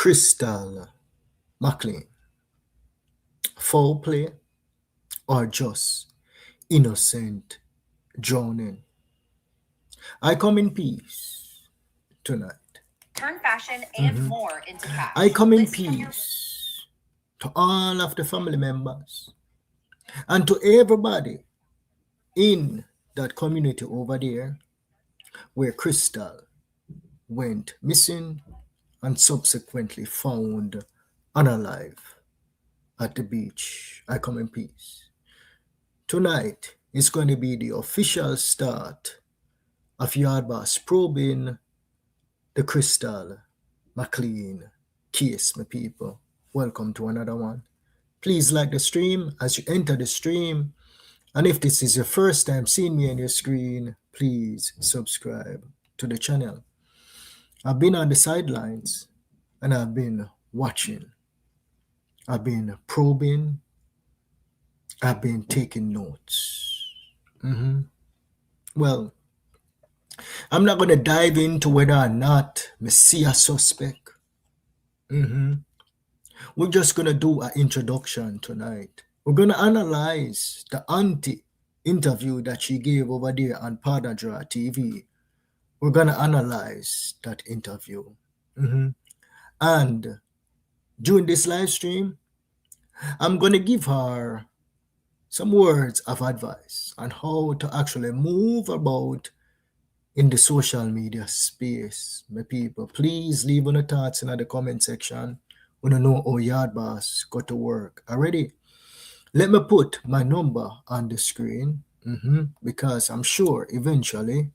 Chrystal McLean, foul play or just innocent drowning? I come in peace tonight. Turn fashion and more into cash. I come in List from your- peace to all of the family members and to everybody in that community over there where Christal went missing and subsequently found unalive at the beach. I come in peace. Tonight is going to be the official start of YaadBoss probing the Chrystal McLean case, my people. Welcome to another one. Please like the stream as you enter the stream. And if this is your first time seeing me on your screen, please subscribe to the channel. I've been on the sidelines and I've been watching. I've been probing. I've been taking notes. Well, I'm not going to dive into whether or not I see a suspect. We're just going to do an introduction tonight. We're going to analyze the auntie interview that she gave over there on Padadra TV. We're going to analyze that interview. And during this live stream, I'm going to give her some words of advice on how to actually move about in the social media space. My people, please leave your thoughts in the comment section. We don't know how YaadBoss got to work already. Let me put my number on the screen because I'm sure eventually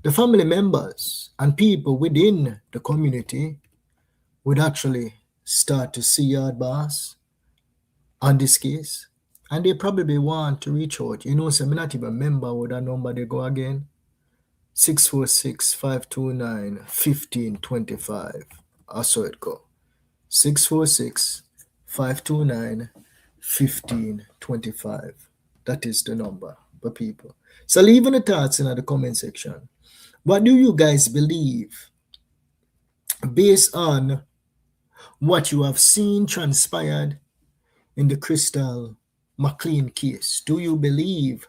the family members and people within the community would actually start to see YaadBoss on this case. And they probably want to reach out. You know, so I'm not even a member with that number. They go again. 646-529-1525. I saw it go. 646-529-1525. That is the number for people. So leave in the thoughts in the comment section. What do you guys believe based on what you have seen transpired in the Chrystal McLean case? Do you believe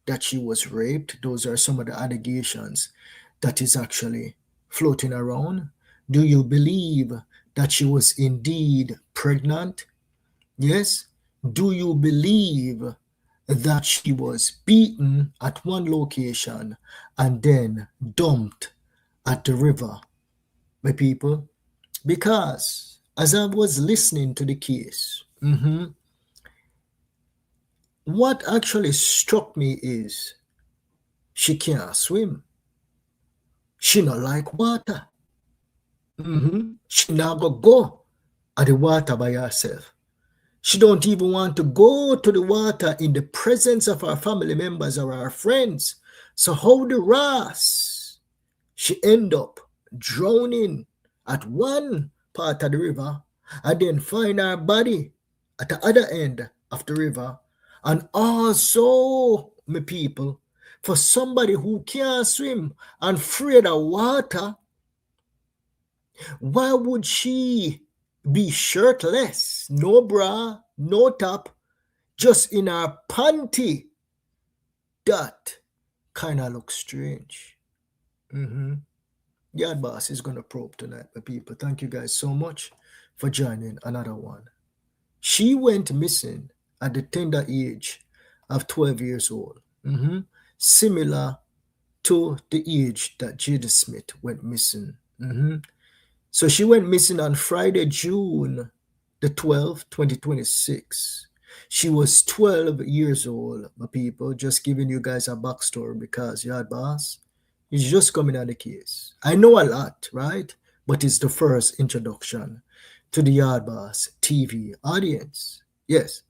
that she was raped? Those are some of the allegations that is actually floating around. Do you believe that she was indeed pregnant? Yes. Do you believe that she was beaten at one location and then dumped at the river, my people? Because as I was listening to the case, what actually struck me is she can't swim. She not like water. She not go at the water by herself. She don't even want to go to the water in the presence of her family members or her friends. So how the ras she end up drowning at one part of the river and then find her body at the other end of the river. And also, my people, for somebody who can't swim and afraid of water, why would she be shirtless, no bra, no top, just in her panty? That kind of looks strange. YaadBoss is going to probe tonight, my people. Thank you guys so much for joining another one. She went missing at the tender age of 12 years old, similar to the age that Jada Smith went missing. So she went missing on Friday, June the 12th, 2026. She was 12 years old, my people. Just giving you guys a backstory because YaadBoss is just coming on the case. I know a lot, right? But it's the first introduction to the YaadBoss TV audience. Yes.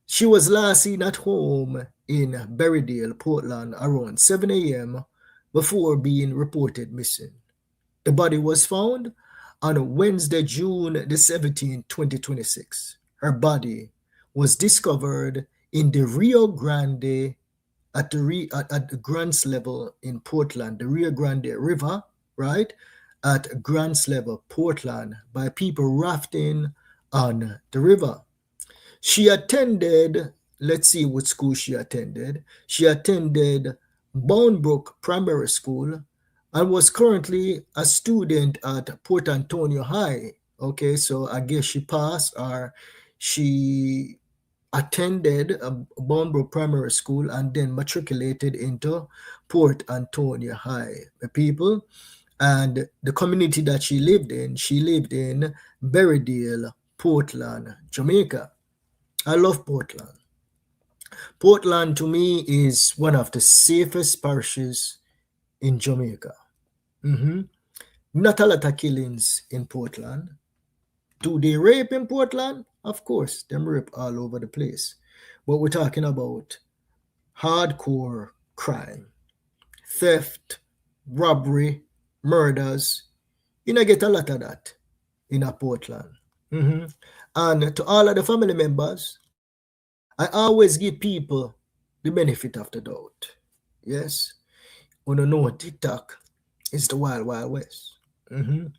She was last seen at home in Berrydale, Portland around 7 a.m. before being reported missing. The body was found on Wednesday, June the 17th, 2026. Her body was discovered in the Rio Grande at the Grants level in Portland, the Rio Grande River, right? at Grants Level, Portland, by people rafting on the river. She attended, let's see what school she attended. She attended Bournebrook Primary School and was currently a student at Port Antonio High. Okay, so I guess she passed or she attended Bournebrook Primary School and then matriculated into Port Antonio High. The people and the community that she lived in Berrydale, Portland, Jamaica. I love Portland. Portland to me is one of the safest parishes in Jamaica. Not a lot of killings in Portland. Do they rape in Portland? Of course, them rape all over the place. But we're talking about hardcore crime, theft, robbery, murders. You know, get a lot of that in a Portland. And to all of the family members, I always give people the benefit of the doubt. Yes? When you know TikTok is the wild, wild west. And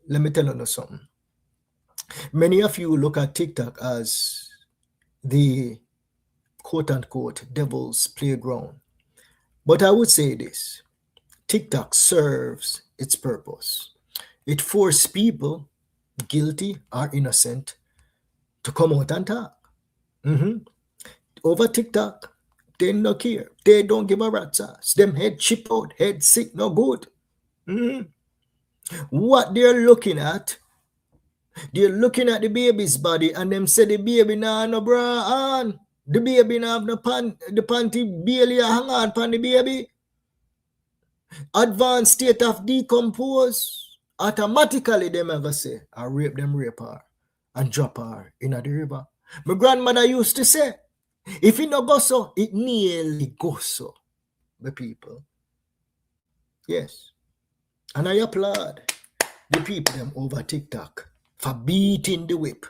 let me tell you something. Many of you look at TikTok as the quote-unquote devil's playground. But I would say this. TikTok serves its purpose. It forces people, guilty or innocent, to come out and talk. Over TikTok, they don't care. They don't give a rat's ass. Them head chip out, head sick, no good. What they're looking at the baby's body and them say the baby nah no bra on. The baby nah have no the panty barely hang on pan the baby. Advanced state of decompose. Automatically them ever say, I rape her and drop her in the river. My grandmother used to say, if it no go so, it nearly go so. The people. Yes. And I applaud the people them over TikTok for beating the whip,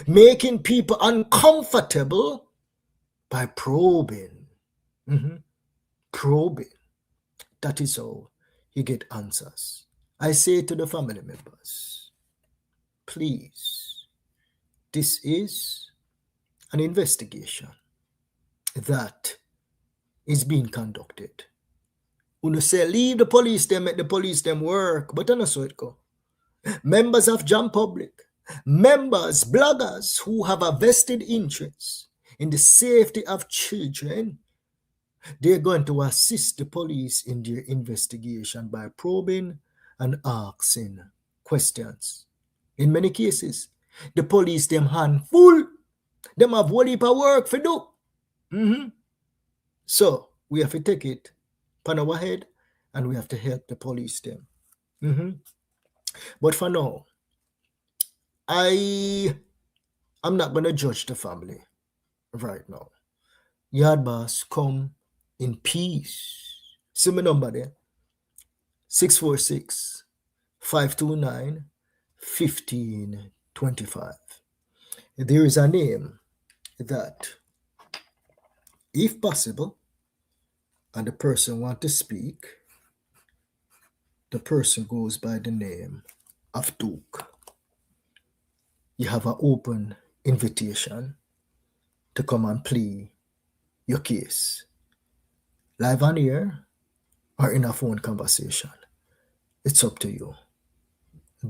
making people uncomfortable by probing. Probing. That is how you get answers. I say to the family members, please, this is an investigation that is being conducted. When you say leave the police them, make the police them work, but I know so it go. Members of Jam Public, members, bloggers who have a vested interest in the safety of children, they're going to assist the police in their investigation by probing and asking questions. In many cases, the police them hand full. Them have whole heap of work for do. So we have to take it upon our head and we have to help the police them. But for now, I'm not going to judge the family right now. YaadBoss, come in peace. See my number there. 646-529-1525. There is a name that, if possible, and the person want to speak, the person goes by the name of Duke. You have an open invitation to come and plea your case, live on air or in a phone conversation. It's up to you.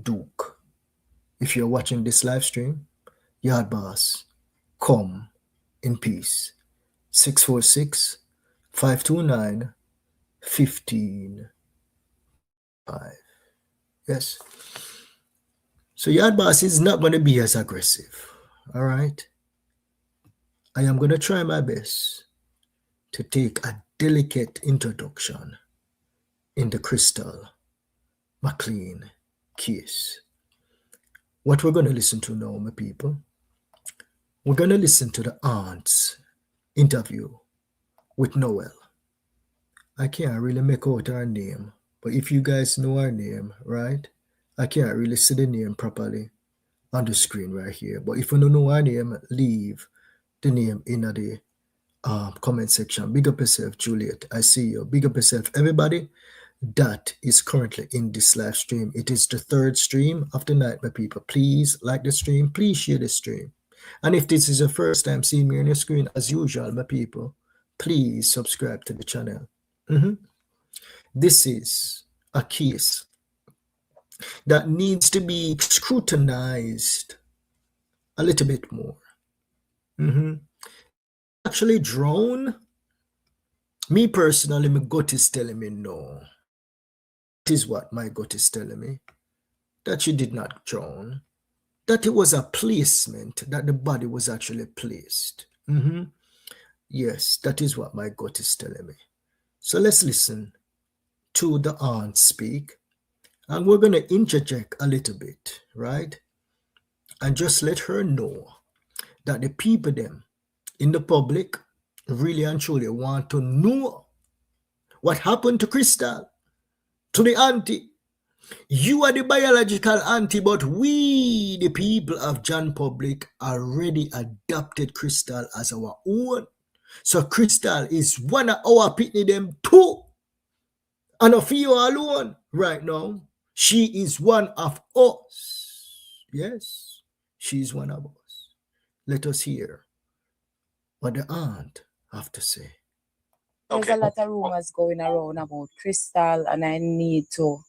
Duke, if you're watching this live stream, YaadBoss, come in peace. 646-529-1525. Yes. So YaadBoss is not going to be as aggressive. All right. I am going to try my best to take a delicate introduction in the Chrystal McLean case. What we're going to listen to now, my people, we're going to listen to the aunt's interview with Noel. I can't really make out her name, but if you guys know her name, right, I can't really see the name properly on the screen right here. But if you don't know her name, leave the name in the comment section. Big up yourself, Juliet. I see you. Big up yourself, everybody. that is currently in this live stream. It is the third stream of the night, my people. Please like the stream. Please share the stream. And if this is your first time seeing me on your screen, as usual, my people, please subscribe to the channel. This is a case that needs to be scrutinized a little bit more. Actually drown? Me personally, my gut is telling me no. That is what my gut is telling me. That she did not drown. That it was a placement, that the body was actually placed. Yes, that is what my gut is telling me. So let's listen to the aunt speak. And we're going to interject a little bit, right? And just let her know that the people them in the public really and truly want to know what happened to Christal, to the auntie. You are the biological auntie, but we, the people of John Public, already adopted Christal as our own. So Christal is one of our pitney them too. And of you alone right now, she is one of us. Yes, she is one of us. Let us hear what the aunt have to say. There's a lot of rumors going around about Christal, and I need to,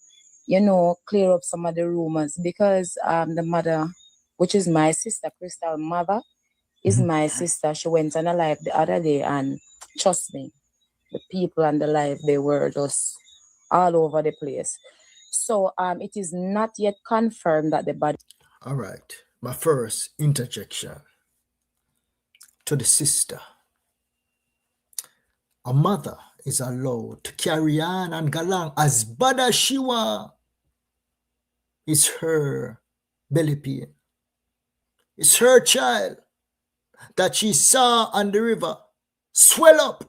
clear up some of the rumors because the mother, which is my sister, Christal mother, is my sister. She went on a live the other day, and trust me, the people on the live, they were just all over the place. So it is not yet confirmed that the body. All right, my first interjection to the sister. A mother is allowed to carry on and go along as bad as she was. It's her belly pain. It's her child that she saw on the river swell up,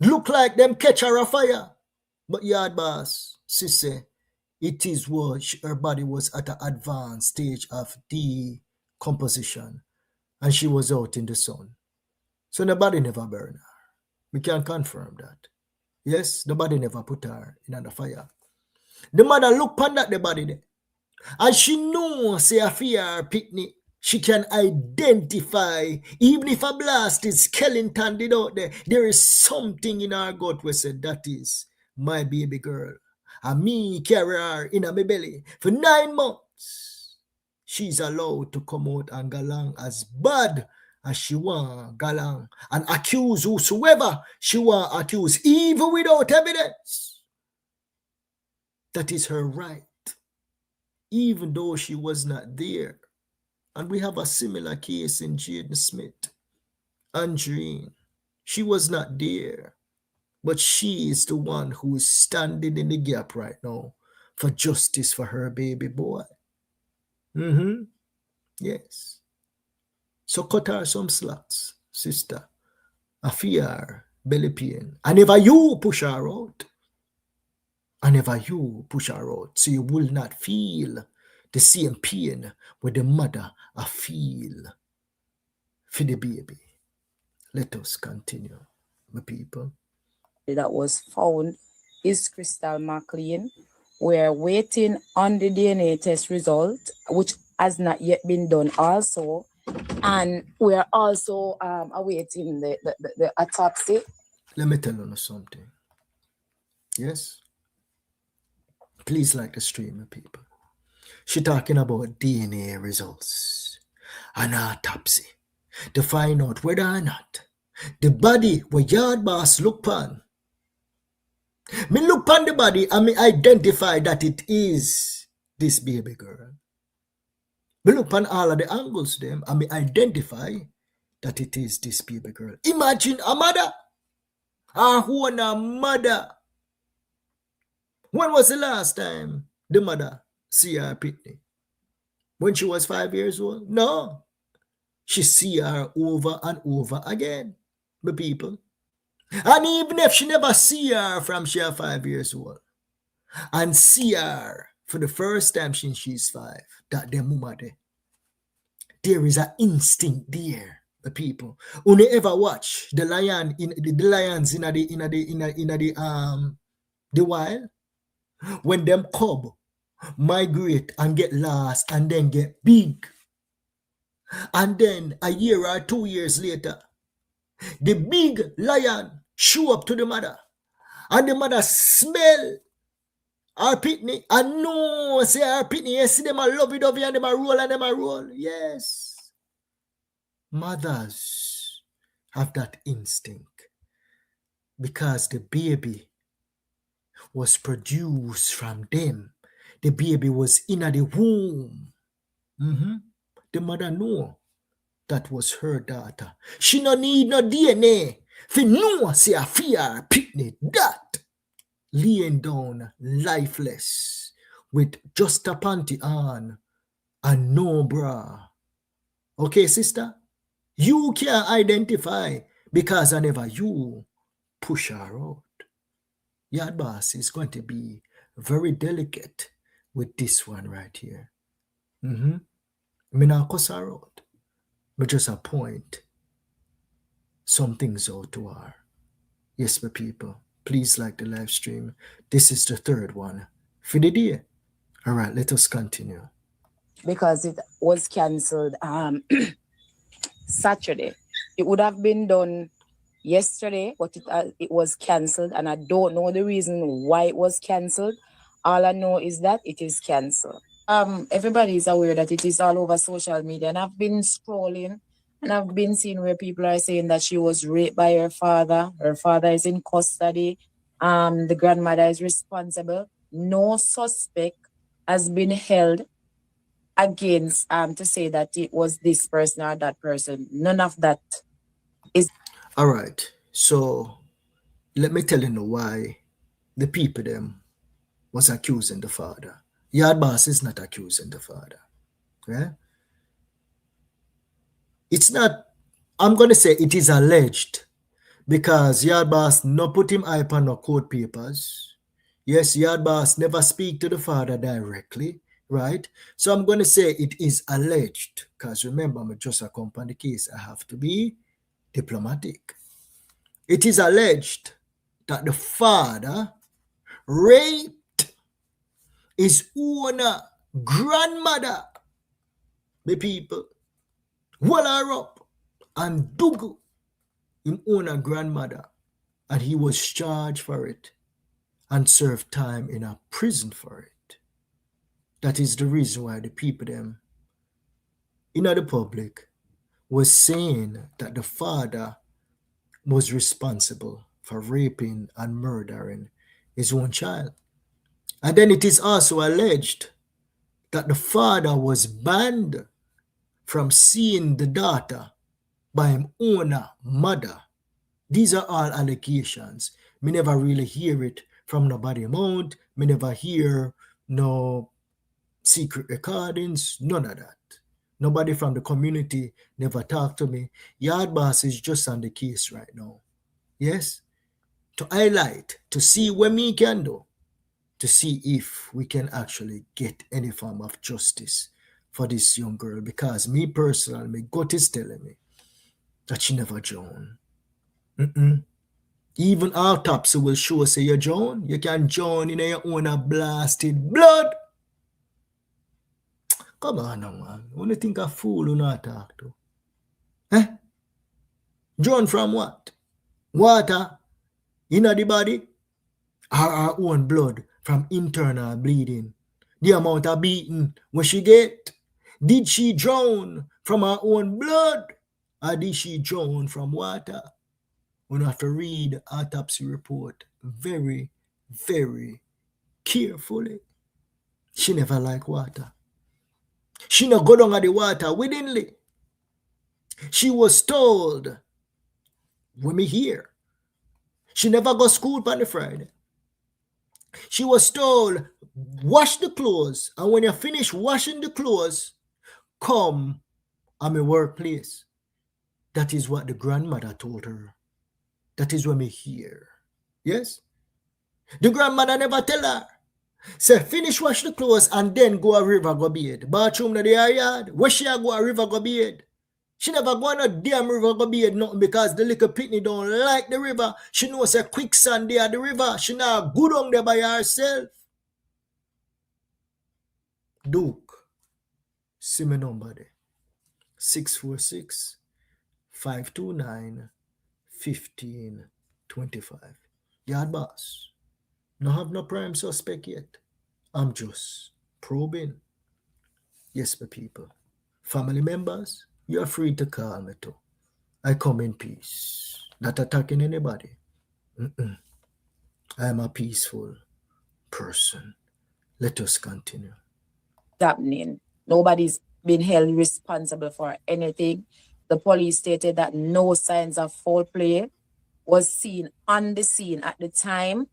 look like them catch her a fire. But yard boss, she say, it is what her body was at an advanced stage of decomposition, and she was out in the sun. So the body never burned her. We can confirm that. Yes, the body never put her in the fire. The mother look upon that the body there. And she knows, say, a fear picnic, she can identify, even if a blast is skeleton did out there is something in her gut where said, that is my baby girl. And me carry her in my belly for 9 months. She's allowed to come out and go along as bad as she want go along and accuse whosoever she want accuse, even without evidence. That is her right, even though she was not there. And we have a similar case in Jaden Smith. Andreen, she was not there, but she is the one who is standing in the gap right now for justice for her baby boy. Yes. So cut her some slacks, sister. I fear belly pain. And never you push her out. And never you push her out. So you will not feel the same pain with the mother I feel for the baby. Let us continue, my people. That was found is Chrystal McLean. We're waiting on the DNA test result, which has not yet been done also. And we're also awaiting the autopsy. Let me tell you something. Yes? Please like the stream, my people. She talking about DNA results, an autopsy, to find out whether or not the body where yard boss look upon. Me look upon the body and me identify that it is this baby girl. Me look upon all of the angles them and me identify that it is this baby girl. Imagine a mother. Who a mother. When was the last time the mother see her pitney? When she was 5 years old? No. She see her over and over again, my people. And even if she never see her from she was 5 years old, and see her for the first time since she's 5, that the mama there is an instinct there, the people. When you ever watch the lions in the wild, when them cub migrate and get lost and then get big. And then a year or 2 years later, the big lion show up to the mother. And the mother smell our pitney and no say our pitney. You see them a love it over and them a roll and them a roll. Yes. Mothers have that instinct because the baby was produced from them. The baby was in the womb. The mother know that was her daughter. She no need no DNA. Fi know say a fear pitney that laying down lifeless with just a panty on and no bra. Okay, sister? You can't identify because whenever you push her out. Yard boss is going to be very delicate with this one right here. Me not cuss her out. Me just appoint some things out to her. Yes, my people. Please like the live stream. This is the third one for the day. All right, let us continue. Because it was cancelled Saturday. It would have been done yesterday, but it was cancelled, and I don't know the reason why it was cancelled. All I know is that it is cancelled. Everybody is aware that it is all over social media, and I've been scrolling and I've been seeing where people are saying that she was raped by her father. Her father is in custody. The grandmother is responsible. No suspect has been held against to say that it was this person or that person. None of that is. All right. So let me tell you now why the people them was accusing the father. Yard boss is not accusing the father. Yeah? It's not, I'm going to say it is alleged because Yard boss no put him eye on no court papers. Yes, Yard boss never speak to the father directly, right? So I'm going to say it is alleged because remember, I'm just a company case. I have to be diplomatic. It is alleged that the father raped his own grandmother, the people, wall her up and dug him own grandmother, and he was charged for it and served time in a prison for it. That is the reason why the people them in the public was saying that the father was responsible for raping and murdering his own child. And then it is also alleged that the father was banned from seeing the daughter by his own mother. These are all allegations. Me never really hear it from nobody mouth. Me never hear no secret recordings, none of that. Nobody from the community never talked to me. Yard boss is just on the case right now. Yes? To highlight, to see what me can do, to see if we can actually get any form of justice for this young girl, because me personally, my gut is telling me that she never drowned. Even autopsy will show say you drown. You can drown in your own blasted blood. Come on now, man. Only think a fool who not talk to. Eh? Drown from what? Water in the body or our own blood from internal bleeding? The amount of beating when she get? Did she drown from her own blood or did she drown from water? We have to read autopsy report very, very carefully. She never liked water. She not go down at the water willingly. She was told, when me here, she never go school on the Friday. She was told, wash the clothes, and when you finish washing the clothes, come at my workplace. That is what the grandmother told her. That is when me hear. Yes? The grandmother never tell her. Say, finish wash the clothes and then go a river go bathe. Bathroom in the yard. Where she go a river go bathe? She never go on a damn river go bathe nothing because the little pitney don't like the river. She knows a quicksand there at the river. She not good on there by herself. Duke, see my number there. 646-529-1525. Yard boss. No have no prime suspect yet. I'm just probing. Yes, my people. Family members, you're free to call me too. I come in peace. Not attacking anybody. I am a peaceful person. Let us continue. Happening. Nobody's been held responsible for anything. The police stated that no signs of foul play was seen on the scene at the time.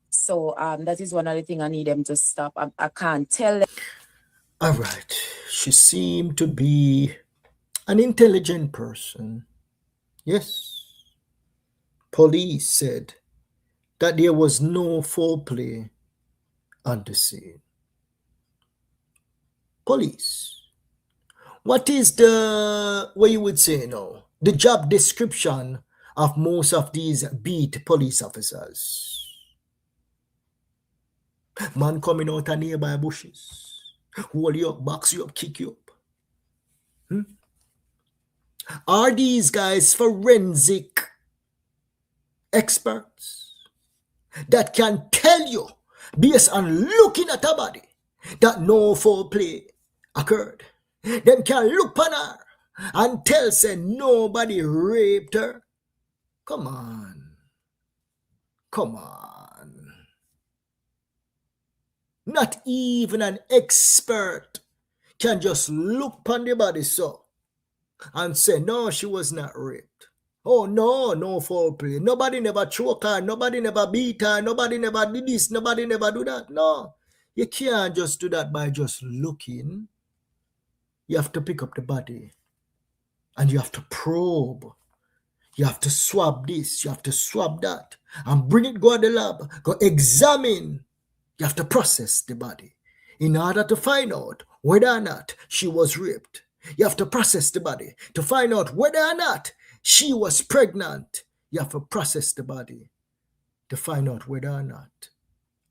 So that is one of the things I need them to stop. I can't tell them. All right. She seemed to be an intelligent person. Yes. Police said that there was no foul play on the scene. Police. What is what you would say now, the job description of most of these beat police officers? Man coming out of nearby bushes, hold you up, box you up, kick you up. Are these guys forensic experts that can tell you, based on looking at a body, that no foul play occurred? Them can look on her and tell say nobody raped her. Come on. Come on. Not even an expert can just look upon the body so and say, no, she was not raped. Oh, no foul play. Nobody never choke her. Nobody never beat her. Nobody never did this. Nobody never do that. No. You can't just do that by just looking. You have to pick up the body and you have to probe. You have to swab this. You have to swab that and bring it, go to the lab, go examine. You have to process the body in order to find out whether or not she was raped. You have to process the body to find out whether or not she was pregnant. You have to process the body to find out whether or not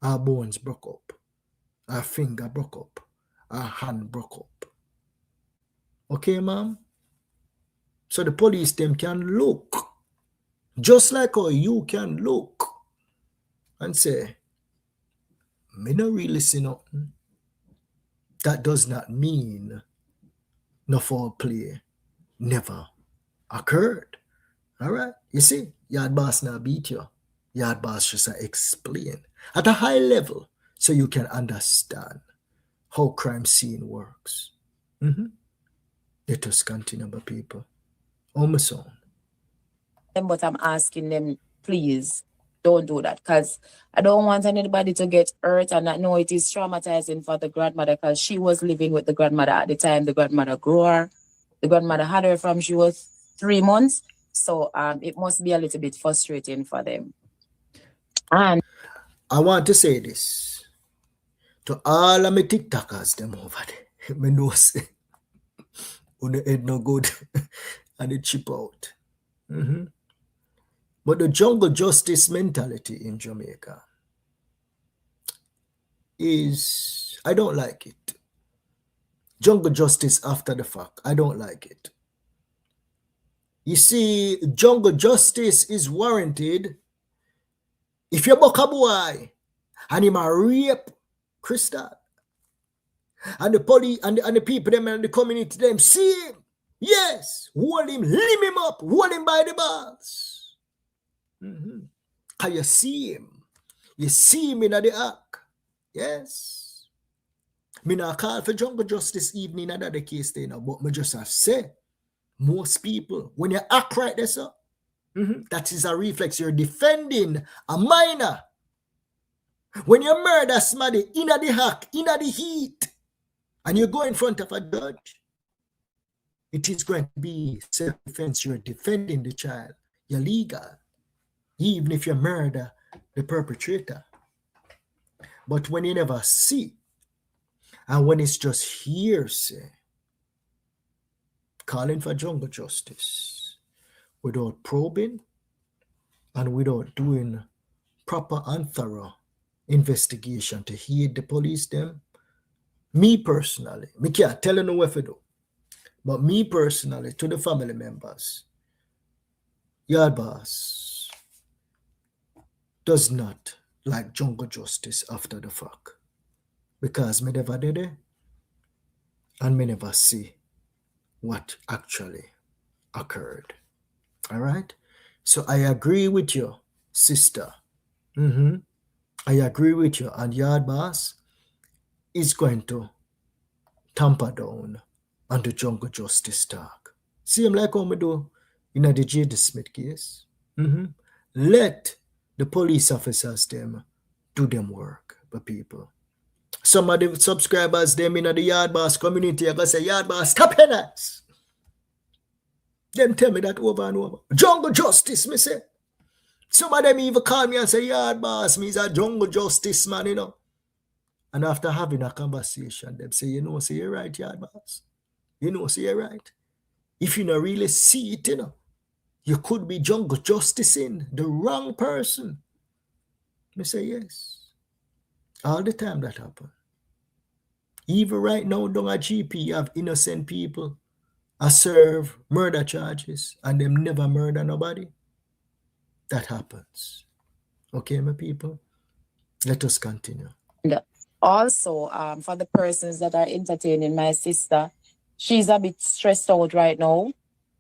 her bones broke up, her finger broke up, her hand broke up. Okay, ma'am? So the police them can look, just like how you can look and say, me no really see nothing. That does not mean no foul play never occurred. All right? You see, yard boss not beat you. Yard boss just explain at a high level so you can understand how crime scene works. Let us continue, my people. On my son. But I'm asking them, please don't do that, because I don't want anybody to get hurt, and I know it is traumatizing for the grandmother because she was living with the grandmother at the time the grandmother grew her. The grandmother had her from she was 3 months. So it must be a little bit frustrating for them. And I want to say this to all of my TikTokers them over there. Me know say una head no good and it chip out. But the jungle justice mentality in Jamaica is, I don't like it. Jungle justice after the fact, I don't like it. You see, jungle justice is warranted if you buck a boy and him a rape Christal, and the police and the people them and the community them see him. Yes, hold him, limb him up, hold him by the balls. Can you see him? You see him in the act. Yes. Me not call for jungle justice evening in the case there now, but me just have say, most people, when you act right there, sir, that is a reflex. You're defending a minor. When you murder somebody in the hack, in the heat, and you go in front of a judge, it is going to be self-defense. You're defending the child. You're legal, even if you murder the perpetrator. But when you never see, and when it's just hearsay, calling for jungle justice without probing and without doing proper and thorough investigation to heed the police them, Me personally, me can't tell you no what to do. But me personally, to the family members, Yard Boss does not like jungle justice after the fact. Because me never did it and me never see what actually occurred. All right? So I agree with you, sister. I agree with you. And Yard Boss is going to tamper down on the jungle justice talk. See him like how me do in the J.D. Smith case. Let the police officers them do them work, but people. Some of the subscribers them in the Yard Boss community are going to say, Yard Boss, stop it. Them tell me that over and over. Jungle justice, me say. Some of them even call me and say, Yard Boss, me is a jungle justice man, you know. And after having a conversation, them say, you know, say you're right, Yard Boss. You know, say you're right. If you don't really see it, you know, you could be jungle justicing the wrong person. Me say, yes. All the time that happen. Even right now, down at GP, you have innocent people I serve murder charges and them never murder nobody. That happens. Okay, my people? Let us continue. Also, for the persons that are entertaining my sister, she's a bit stressed out right now.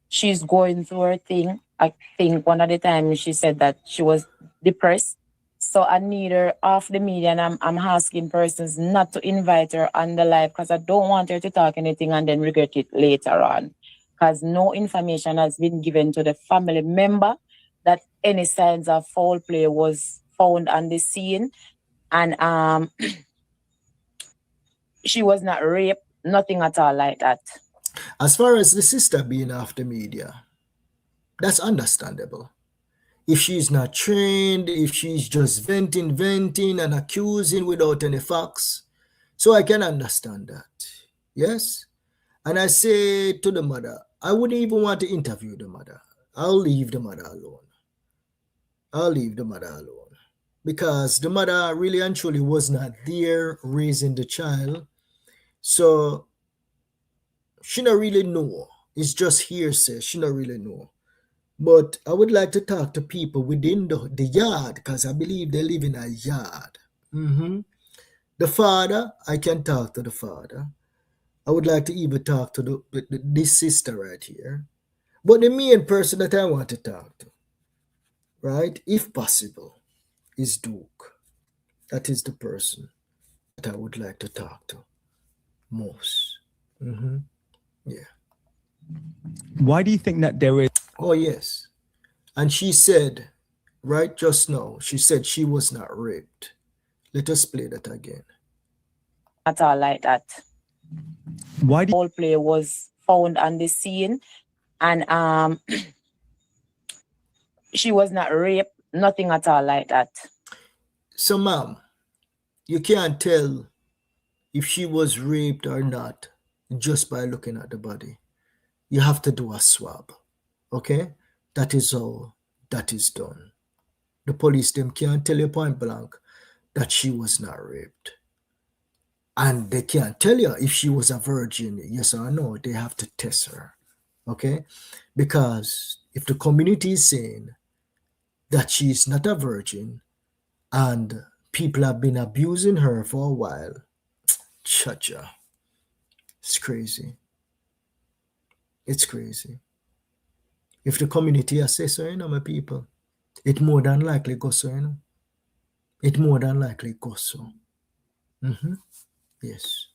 She's going through her thing. I think one of the times she said that she was depressed. So I need her off the media, and I'm asking persons not to invite her on the live because I don't want her to talk anything and then regret it later on. Because no information has been given to the family member that any signs of foul play was found on the scene. And she was not raped, nothing at all like that. As far as the sister being off the media, that's understandable. If she's not trained, if she's just venting and accusing without any facts. So I can understand that. Yes? And I say to the mother, I wouldn't even want to interview the mother. I'll leave the mother alone. Because the mother really and truly was not there raising the child. So she don't really know. It's just hearsay. She don't really know. But I would like to talk to people within the yard because I believe they live in a yard. The father, I can talk to the father. I would like to even talk to this sister right here. But the main person that I want to talk to, right, if possible, is Duke. That is the person that I would like to talk to most. Yeah. Why do you think that there is? Oh, yes. And she said, right just now, she said she was not raped. Let us play that again. At all like that. Why do foul play was found on the scene, and she was not raped, nothing at all like that. So, ma'am, you can't tell if she was raped or not just by looking at the body. You have to do a swab. Okay? That is how that is done. The police them can't tell you point blank that she was not raped. And they can't tell you if she was a virgin, yes or no. They have to test her. Okay? Because if the community is saying that she is not a virgin and people have been abusing her for a while, chacha. It's crazy. It's crazy. If the community has said so, you know, my people, it more than likely goes so, you know. It more than likely goes so. Yes.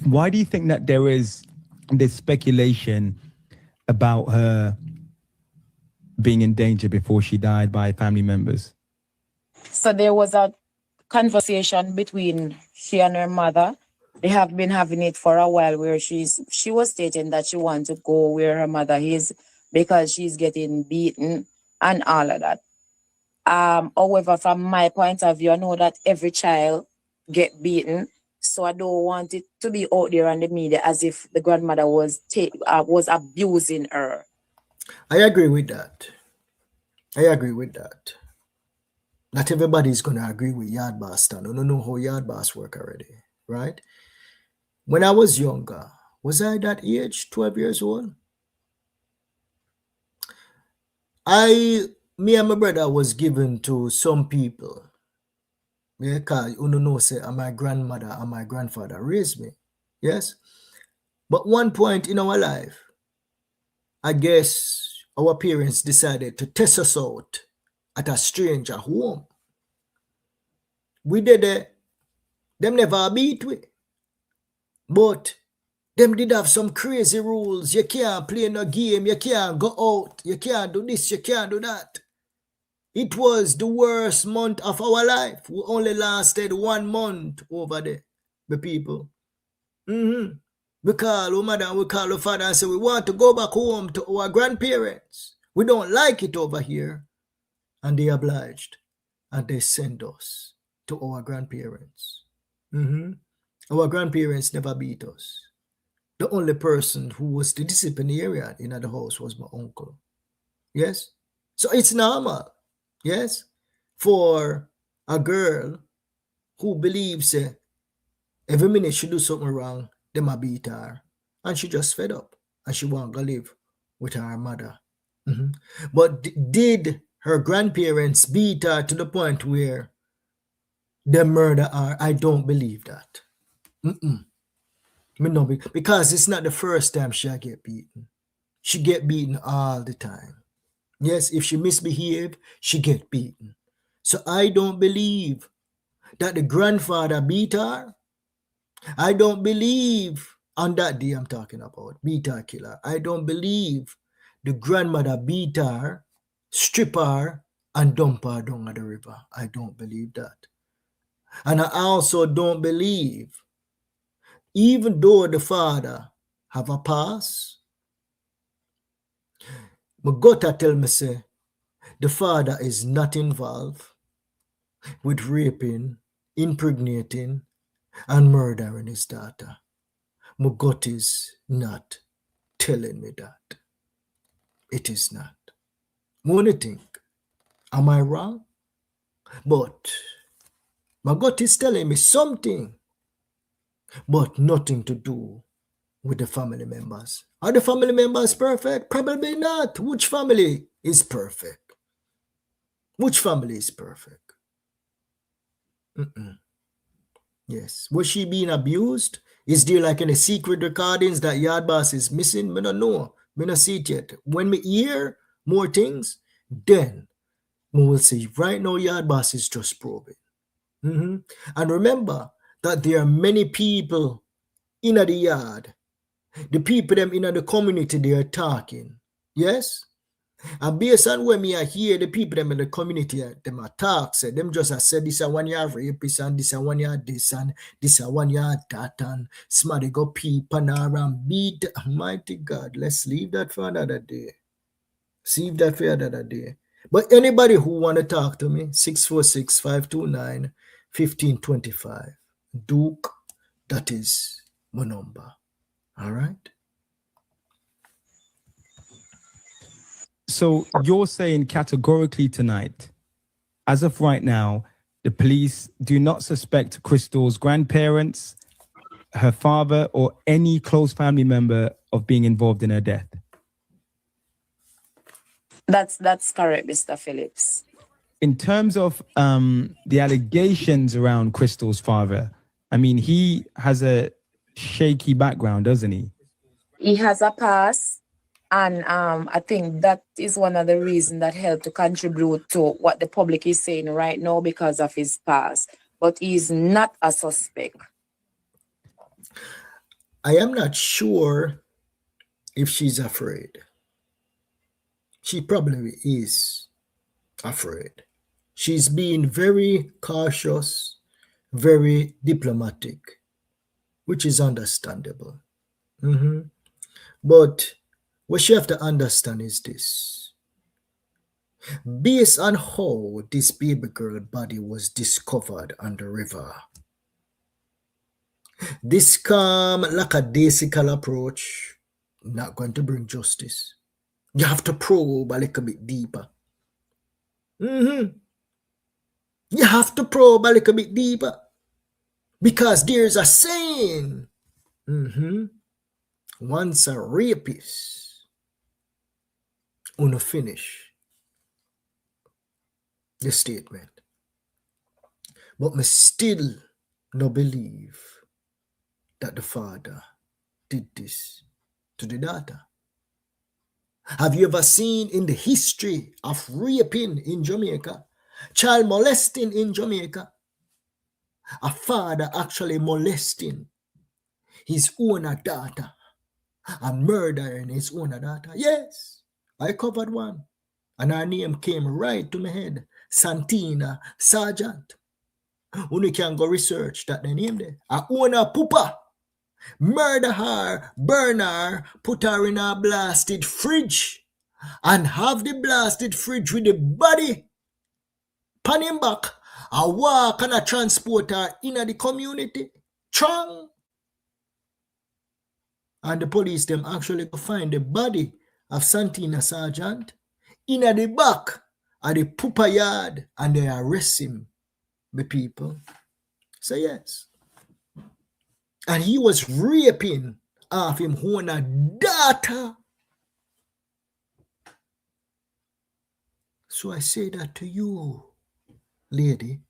Why do you think that there is this speculation about her being in danger before she died by family members? So there was a conversation between she and her mother. They have been having it for a while where she was stating that she wants to go where her mother is because she's getting beaten and all of that. However, from my point of view, I know that every child get beaten. So I don't want it to be out there on the media as if the grandmother was abusing her. I agree with that. Not everybody is going to agree with YaadBoss. I don't know how YaadBoss work already, right? When I was younger, was I that age, 12 years old? Me and my brother was given to some people. Yeah, because you know, say, my grandmother and my grandfather raised me. Yes? But one point in our life, I guess our parents decided to test us out at a stranger home. We did it. Them never beat we. But them did have some crazy rules. You can't play no game. You can't go out. You can't do this. You can't do that. It was the worst month of our life. We only lasted 1 month over there, the people. We call our mother and we call our father and say, we want to go back home to our grandparents. We don't like it over here. And they obliged. And they send us to our grandparents. Our grandparents never beat us. The only person who was the disciplinarian in the house was my uncle. Yes? So it's normal. Yes? For a girl who believes every minute she do something wrong, they might beat her. And she just fed up. And she won't go live with her mother. But did her grandparents beat her to the point where they murder her? I don't believe that. Because it's not the first time she get beaten. She get beaten all the time. Yes, if she misbehave, she get beaten. So I don't believe that the grandfather beat her. I don't believe, on that day I'm talking about, beat her, killer. I don't believe the grandmother beat her, strip her, and dump her down at the river. I don't believe that. And I also don't believe, even though the father have a past, my gut tell me say, the father is not involved with raping, impregnating, and murdering his daughter. My gut is not telling me that. It is not. I want to think, am I wrong? But my gut is telling me something, but nothing to do with the family members. Are the family members perfect? Probably not. Which family is perfect? Which family is perfect? Yes. Was she being abused? Is there like any secret recordings that YaadBoss is missing? I don't know. I don't see it yet. When we hear more things, then we will see. Right now, YaadBoss is just probing. And remember that there are many people in the yard. The people them in the community, they are talking. Yes? And based on when me I hear the people them in the community, them are talk, say them just said this a 1 year rapist and this a 1 year this and this a 1 year that and somebody go pee panar and beat. Mighty God, let's leave that for another day. Save that for another day. But anybody who want to talk to me, 646-529-1525. Duke, that is my number. All right? So you're saying categorically tonight, as of right now, the police do not suspect Christal's grandparents, her father, or any close family member of being involved in her death? That's correct, Mr. Phillips. In terms of the allegations around Christal's father, I mean, he has a shaky background, doesn't he? He has a past. And I think that is one of the reasons that helped to contribute to what the public is saying right now because of his past. But he's not a suspect. I am not sure if she's afraid. She probably is afraid. She's being very cautious, very diplomatic, which is understandable. But what you have to understand is this. Based on how this baby girl body was discovered on the river, this calm, lackadaisical approach not going to bring justice. You have to probe a little bit deeper. You have to probe a little bit deeper. Because there's a saying, once a rapist, wanna finish the statement. But me still no believe that the father did this to the daughter. Have you ever seen in the history of raping in Jamaica, child molesting in Jamaica, a father actually molesting his own daughter and murdering his own daughter? Yes, I covered one. And her name came right to my head. Santina Sergeant. When you can go research that the name there. A owner pupa. Murder her, burn her, put her in a blasted fridge. And have the blasted fridge with the body pan him back. A walk and a transport her in the community. Trong. And the police them actually go find the body of Santina Sergeant in the back of the pupa yard and they arrest him, the people. So yes. And he was raping of him own daughter. So I say that to you, lady.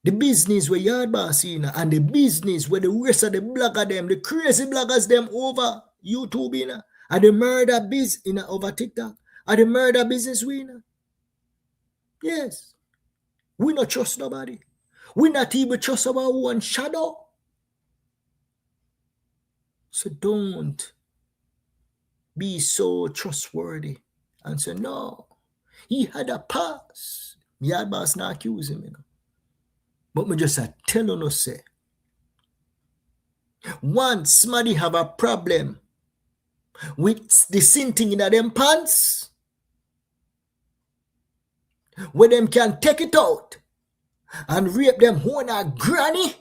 The business where YaadBoss in and the business where the rest of the blogger them, the crazy bloggers them over YouTube in and the murder biz in over TikTok. And the murder business winner. Yes. We not trust nobody. We not even trust our own shadow. So don't be so trustworthy and say, no, he had a past. YaadBoss not accuse him, you know. But me just tell you, say, once somebody have a problem with the sinting in them pants, where them can take it out and rape them own a granny.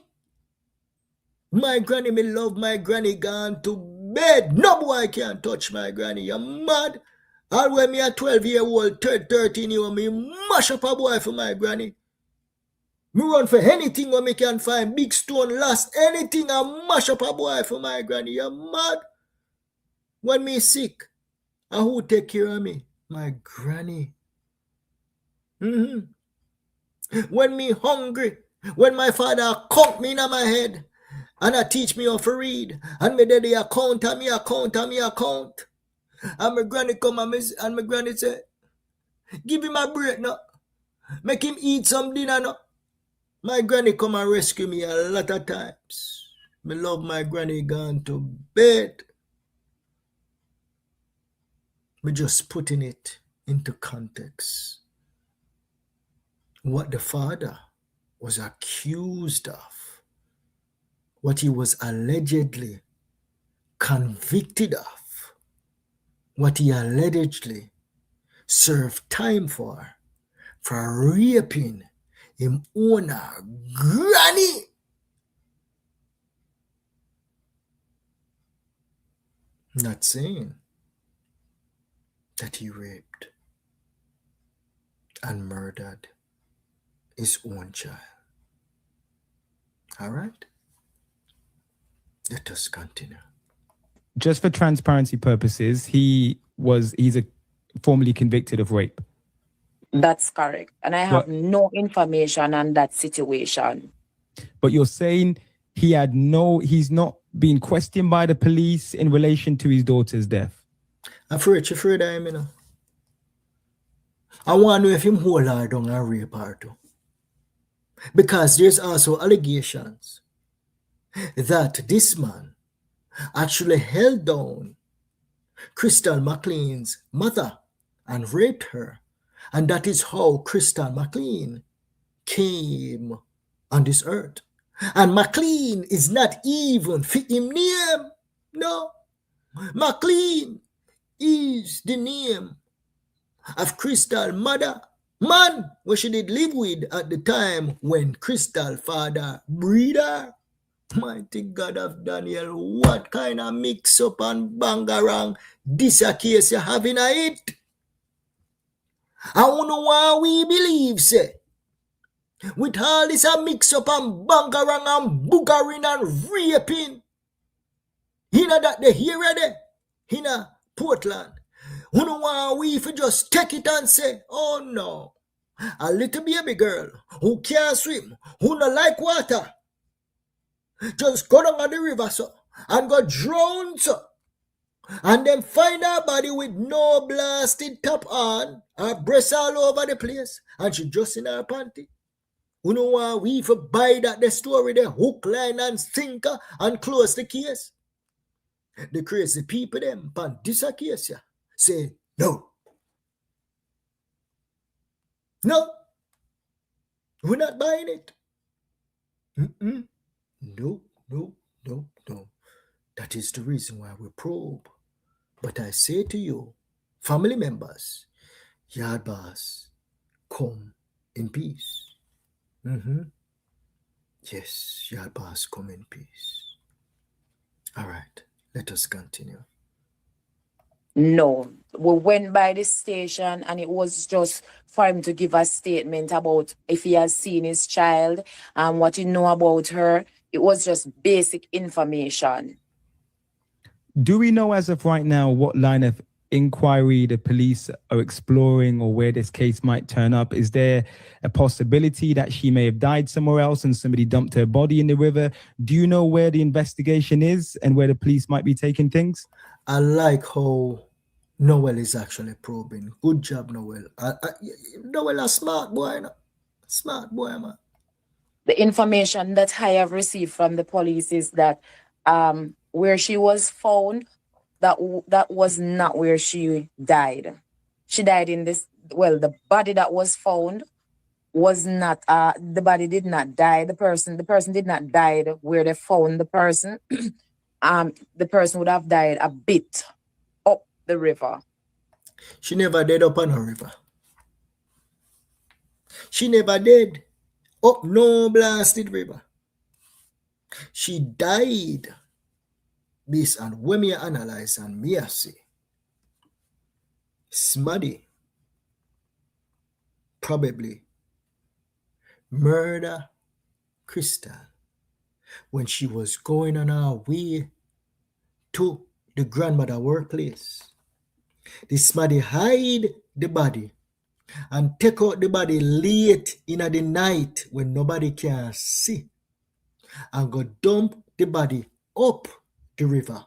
My granny, me love my granny gone to bed. No boy can touch my granny. You mad? All when me a 12-year-old, 13-year-old, me mash up a boy for my granny. Me run for anything where me can find big stone, lost anything, I mash up a boy for my granny. You mad? When me sick, and who take care of me? My granny. When me hungry, when my father count me in my head, and I teach me how to read, and my daddy account, and me account, and me account. And my granny come and my granny say, give him a break now. Make him eat some dinner now. My granny come and rescue me a lot of times. Me love my granny gone to bed. Me just putting it into context. What the father was accused of, what he was allegedly convicted of, what he allegedly served time for raping him owner granny. Not saying that he raped and murdered his own child. All right? Let us continue. Just for transparency purposes, he's formally convicted of rape. That's correct. And I have no information on that situation. But you're saying he's not being questioned by the police in relation to his daughter's death. I'm afraid of him, you know. I want to know if him hold her down and rape her too. Because there's also allegations that this man actually held down Chrystal McLean's mother and raped her. And that is how Chrystal McLean came on this earth. And McLean is not even fit him name. No. McLean is the name of Chrystal mother. Man, what she did live with at the time when Christal father breed her. Mighty God of Daniel, what kind of mix up and bangarang this a case you have in it? I don't know why we believe, say, With all this a mix up and bangarang and boogering and raping. That they hear ready. Portland. Who don't want we if just take it and say, oh no. A little baby girl who can't swim, who not like water, just go down on the river so and go drown so. And then find her body with no blasted top on, her breasts all over the place, and she just in her panty. Who know why we for buy that the story, the hook, line, and sinker, and close the case? The crazy people them pan this a case, yeah, say no. No, we're not buying it. No. That is the reason why we probe. But I say to you, family members, Yard Boss, come in peace. Yes, Yard Boss, come in peace. All right, let us continue. No, we went by the station and it was just for him to give a statement about if he has seen his child and what he know about her. It was just basic information. Do we know as of right now what line of inquiry the police are exploring or where this case might turn up? Is there a possibility that she may have died somewhere else and somebody dumped her body in the river? Do you know where the investigation is and where the police might be taking things? I like how Noel is actually probing. Good job, Noel. Noel a smart boy, no? Smart boy, man. The information that I have received from the police is that where she was found, that was not where she died. She died in this, well, the body that was found was not, the body did not die. The person did not die where they found the person. The person would have died a bit up the river. She never died up on a river. She never died up no blasted river. She died based on when me analyze and me see. Smuddy probably murder Christal when she was going on her way to the grandmother workplace. The Smuddy hide the body and take out the body late in the night when nobody can see and go dump the body up the river.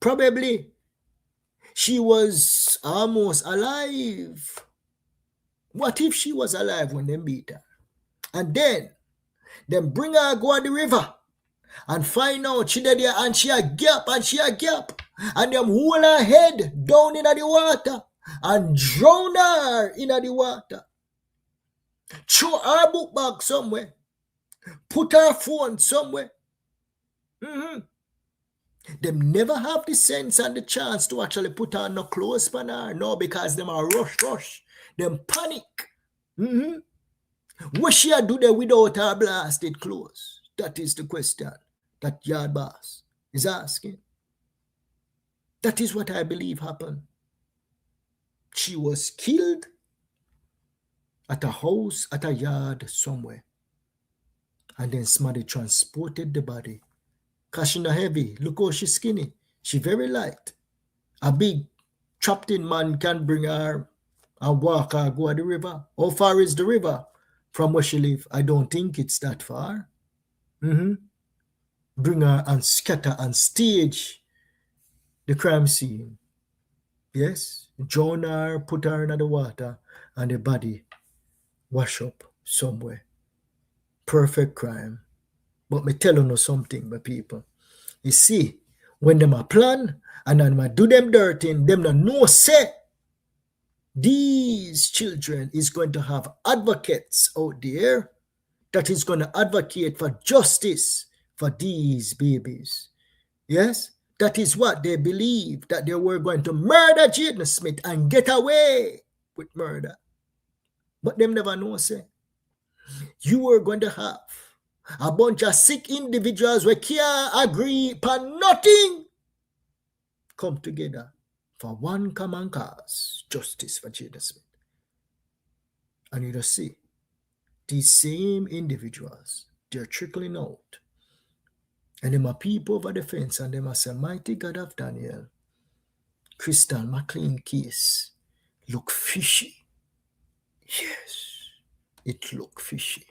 Probably she was almost alive. What if she was alive when they beat her? And then bring her go to the river and find out she dead there and she a gap. And them hold her head down in the water and drown her in the water. Throw her book bag somewhere. Put her phone somewhere. Them never have the sense and the chance to actually put on no clothes on her. No, because them are rush. Them panic. What she do there without her blasted clothes? That is the question that Yard Boss is asking. That is what I believe happened. She was killed at a house, at a yard somewhere. And then somebody transported the body. Because she's not heavy. Look how she's skinny. She's very light. A big trapped in man can bring her and walk her go to the river. How far is the river from where she live? I don't think it's that far. Bring her and scatter and stage the crime scene. Yes, drown her, put her in the water, and the body wash up somewhere. Perfect crime. But me tell you something, my people. You see, when them a plan and then I do them dirty, them no know say these children is going to have advocates out there that is going to advocate for justice for these babies. Yes, that is what they believe, that they were going to murder Jaden Smith and get away with murder. But them never know, say, you are going to have a bunch of sick individuals who can't agree upon nothing come together for one common cause, justice for Jaden Smith. And you just see these same individuals, they're trickling out. And them are people over the fence, and them are say, mighty God of Daniel, Chrystal McLean case look fishy. Yes, it look fishy.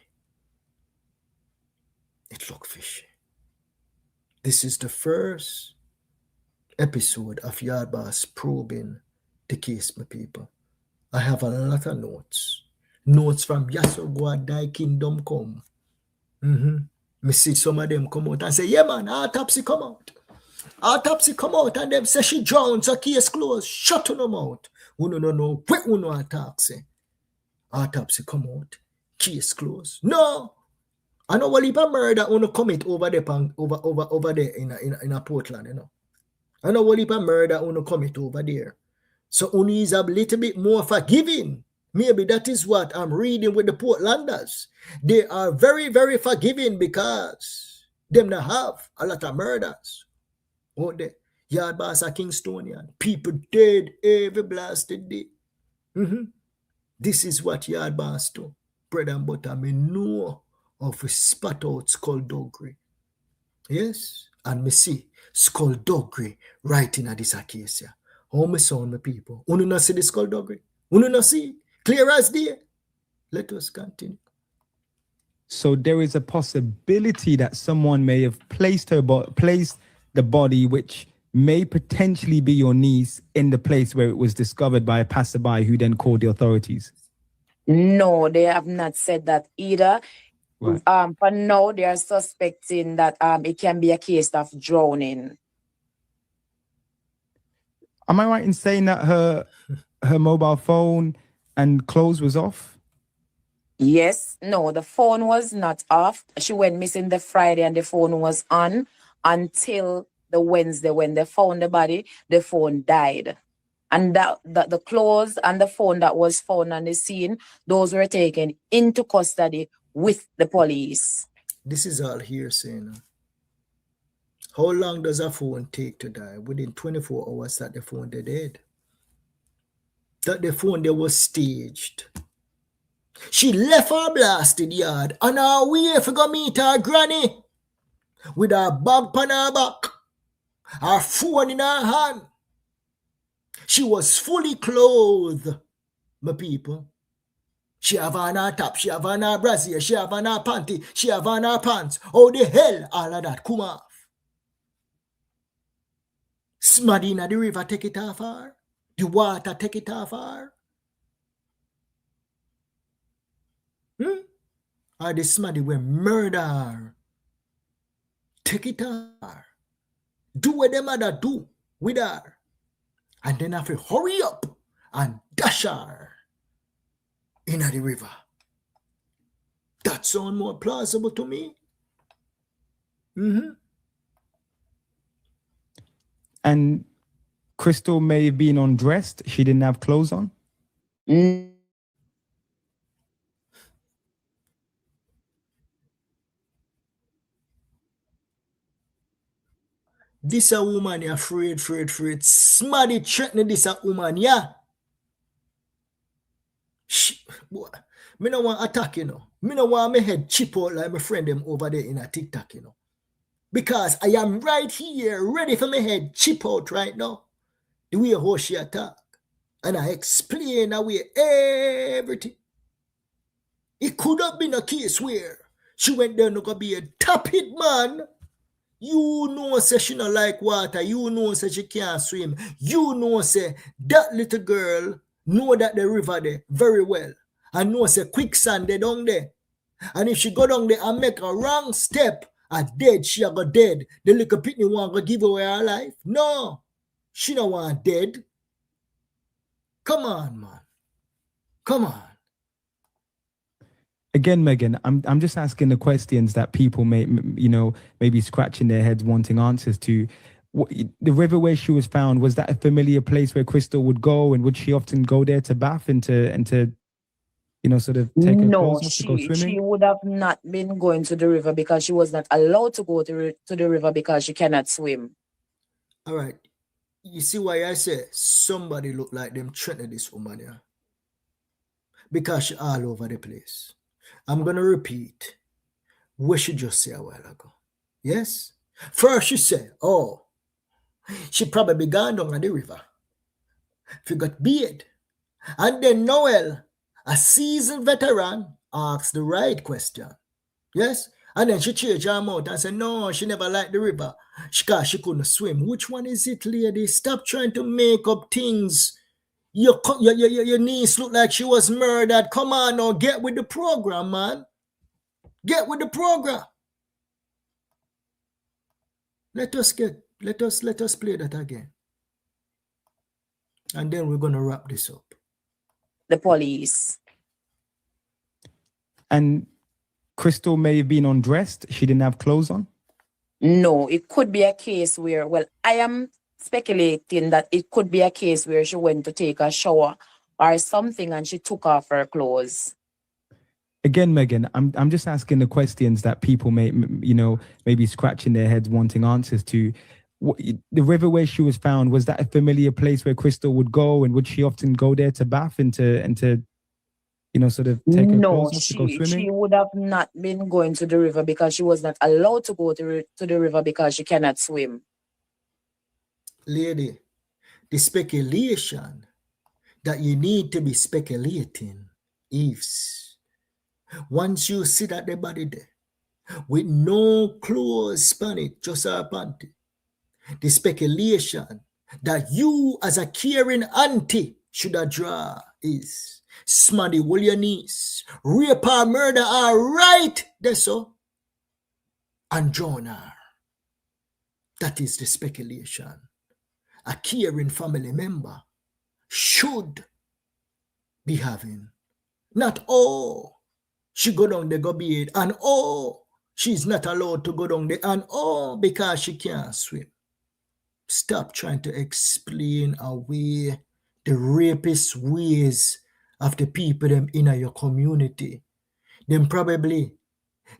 It look fishy. This is the first episode of YaadBoss probing the case, my people. I have a lot of notes. Notes from Yasogwa Die Kingdom Come. Me see some of them come out and say, yeah man, autopsy come out. Autopsy come out and them say she drowned, so case closed. Shut on them out. We don't know what we know attack say. Autopsy come out, case closed. No. I know what if a murder on commit over there in a Portland, you know. I know what if a murder on commit over there. So only is a little bit more forgiving. Maybe that is what I'm reading with the Portlanders. They are very, very forgiving because them not have a lot of murders. Oh, the YaadBoss are Kingstonian. People dead every blasted day. This is what YaadBoss do. Bread and butter, me know of a spot out skullduggery. Yes, and me see skullduggery right in this case here. Oh, my son, my people. Unu not see the skullduggery? Unu not see? Clear as day. Let us continue. So there is a possibility that someone may have placed the body, which may potentially be your niece, in the place where it was discovered by a passerby who then called the authorities. No, they have not said that either. Right. For now, they are suspecting that it can be a case of drowning. Am I right in saying that her mobile phone and clothes was off? Yes. No, the phone was not off. She went missing the Friday and the phone was on until the Wednesday when they found the body. The phone died. And the clothes and the phone that was found on the scene, those were taken into custody with the police. This is all hearsay. How long does a phone take to die? Within 24 hours that the phone they dead. That the phone they was staged. She left her blasted yard on her way for go meet her granny with her bag on her back, her phone in her hand. She was fully clothed, my people. She have on her top, she have on her brassiere, she have on her panty, she have on her pants. How the hell all of that come off? Smaddy in the river take it off her? The water take it off her? Or the smaddy will murder her? Take it off her. Do what the mother do with her. And then have to hurry up and dash her in the river. That sounds more plausible to me. And Christal may have been undressed. She didn't have clothes on. This a woman, you afraid. Smaddy threatening this a woman, yeah. Boy, me no want attack, you know. Me no want my head chip out like my friend them over there in a TikTok, you know. Because I am right here, ready for my head chip out right now. The way how she attack. And I explain away everything. It could have been a case where she went there to be a top hit man. You know, say she not like water. You know, say she can't swim. You know, say that little girl know that the river there very well. And know, say quicksand they down there. And if she go down there and make a wrong step, a dead, she a go dead. The little pitney want to give away her life. No, she don't want dead. Come on, man. Come on. Again, Megan, I'm just asking the questions that people may, maybe scratching their heads wanting answers to. The river where she was found, was that a familiar place where Christal would go, and would she often go there to bath and to sort of take her clothes off to go swimming? She would have not been going to the river because she was not allowed to go to the river because she cannot swim. All right. You see why I say somebody look like them threatening this woman here? because she all over the place. I'm going to repeat what she just said a while ago. Yes? First she said, oh, she probably gone down at the river. She got beard. And then Noel, a seasoned veteran, asked the right question. Yes? And then she changed her mouth and said, no, she never liked the river. She couldn't swim. Which one is it, lady? Stop trying to make up things. Your niece looked like she was murdered. Come on now, get with the program, man. Get with the program. Let us play that again. And then we're gonna wrap this up. The police. And Christal may have been undressed. She didn't have clothes on. No, it could be a case where, well, I am speculating that it could be a case where she went to take a shower or something and she took off her clothes. Again, Megan, I'm just asking the questions that people may, maybe scratching their heads wanting answers to. The river where she was found, was that a familiar place where Christal would go, and would she often go there to bath and to sort of take her clothes off to go swimming? She would have not been going to the river because she was not allowed to go to the river because she cannot swim. Lady, the speculation that you need to be speculating is once you see that the body there with no clothes on it, just her panty, the speculation that you as a caring auntie should have draw is smaddy will your niece, rape her, murder her right there so, and drown her. That is the speculation a caring family member should be having. Not, oh, she go down there go bathe, and oh, she's not allowed to go down there, and oh, because she can't swim. Stop trying to explain away the rapist ways of the people them in your community. Them probably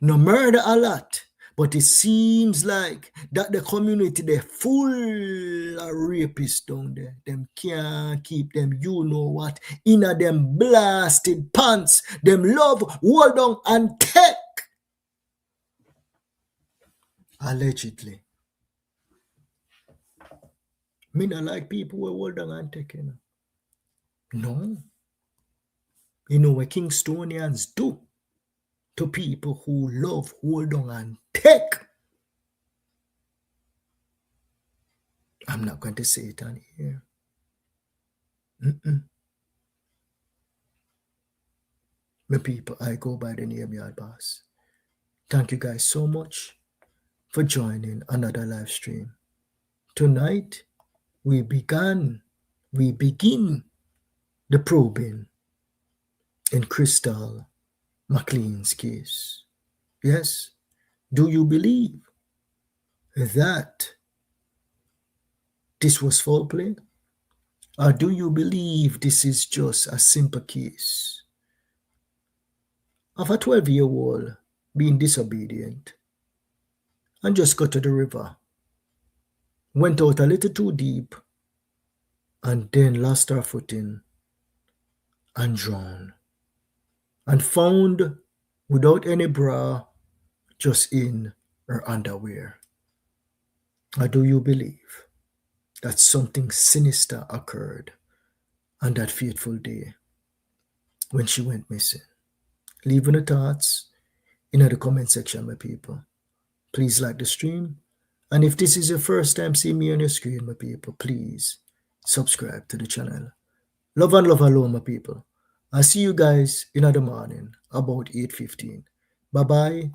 no murder a lot, but it seems like that the community they're full of rapists down there. Them can't keep them, you know what, in a them blasted pants. Them love, hold on and take. Allegedly. Me not like people who hold on and take, you know. No. You know what Kingstonians do to people who love, hold on and take. I'm not going to say it on here. My people, I go by the name YaadBoss. Thank you guys so much for joining another live stream. Tonight, we begin the probing in Chrystal McLean's case. Yes, do you believe that this was foul play? Or do you believe this is just a simple case of a 12-year-old being disobedient and just got to the river, went out a little too deep, and then lost her footing and drowned, and found without any bra, just in her underwear? Or do you believe that something sinister occurred on that fateful day when she went missing? Leave your thoughts in the comment section, my people. Please like the stream. And if this is your first time seeing me on your screen, my people, please subscribe to the channel. Love and love alone, my people. I'll see you guys in the morning about 8:15. Bye-bye